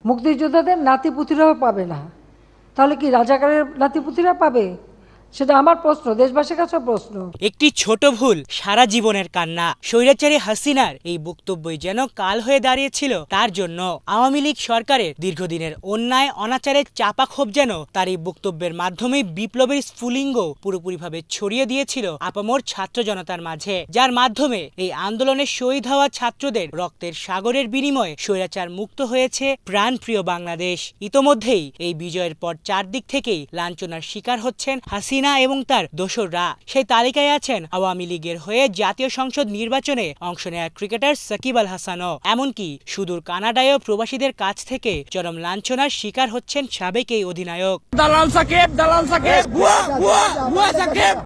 মুক্তিযোদ্ধাদের নাতিপুতিরাও পাবে না, তাহলে কি রাজাকারের নাতিপুতিরা পাবে? সেটা আমার প্রশ্ন, দেশবাসীর কাছে প্রশ্ন। একটি ছোট ভুল সারা জীবনের কান্না। স্বৈরাচারী হাসিনার এই বক্তব্যই যেন কাল হয়ে দাঁড়িয়েছিল তার জন্য। আওয়ামী লীগ সরকারের দীর্ঘদিনের অন্যায় অনাচারের চাপা ক্ষোভ যেন তার এই বক্তব্যের মাধ্যমে বিপ্লবের স্ফুলিঙ্গ পুরোপুরিভাবে ছড়িয়ে দিয়েছিল আপামর ছাত্র জনতার মাঝে, যার মাধ্যমে এই আন্দোলনে শহীদ হওয়া ছাত্রদের রক্তের সাগরের বিনিময়ে স্বৈরাচার মুক্ত হয়েছে প্রাণপ্রিয় বাংলাদেশ। ইতোমধ্যেই এই বিজয়ের পর চারদিক থেকেই লাঞ্ছনার শিকার হচ্ছেন হাসিনা এবং তার দোসররা। সেই তালিকায় আছেন আওয়ামী লীগের হয়ে জাতীয় সংসদ নির্বাচনে অংশ নেয়া ক্রিকেটার সাকিব আল হাসানও। এমনকি সুদূর কানাডায়ও প্রবাসীদের কাছ থেকে চরম লাঞ্ছনার শিকার হচ্ছেন সাবেক এই অধিনায়ক।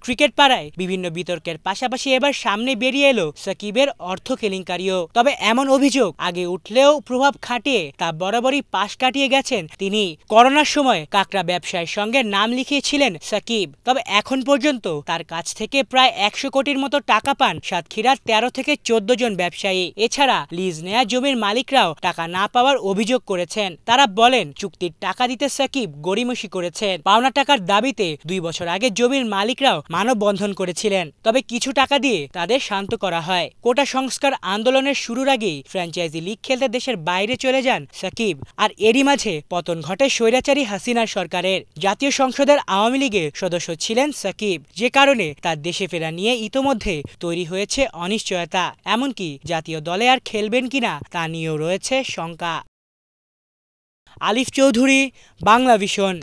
ক্রিকেট পাড়ায় বিভিন্ন বিতর্কের পাশাপাশি এবার সামনে বেরিয়ে এলো সাকিবের অর্থ কেলেঙ্কারিও। তবে এমন অভিযোগ আগে উঠলেও প্রভাব খাটিয়ে তা বরাবরই পাশ কাটিয়ে গেছেন তিনি। করোনার সময় কাকড়া ব্যবসায়ের সঙ্গে নাম লিখিয়েছিলেন সাকিব। তবে এখন পর্যন্ত তার কাছ থেকে প্রায় 100 কোটির মতো টাকা পান সাতক্ষীরার 13 থেকে 14 জন ব্যবসায়ী। এছাড়া লিজ নেয়া জমির মালিকরাও টাকা না পাওয়ার অভিযোগ করেছেন। তারা বলেন চুক্তির টাকা দিতে সাকিব গড়িমসি করেছেন। পাওনা টাকার দাবিতে 2 বছর আগে জমির মালিকরাও মানববন্ধন করেছিলেন। তবে কিছু টাকা দিয়ে তাদের শান্ত করা হয়। কোটা সংস্কার আন্দোলনের শুরুর আগেই ফ্র্যাঞ্চাইজি লিগ খেলতে দেশের বাইরে চলে যান সাকিব। আর এরই মাঝে পতন ঘটে স্বৈরাচারী হাসিনার সরকারের। জাতীয় সংসদের আওয়ামী লীগের সদস্য ছিলেন সাকিব, যে কারণে তার দেশে ফেরা নিয়ে ইতোমধ্যে তৈরি হয়েছে অনিশ্চয়তা। এমনকি জাতীয় দলে আর খেলবেন কিনা তা নিয়েও রয়েছে শঙ্কা। আলিফ চৌধুরী, বাংলাভিশন।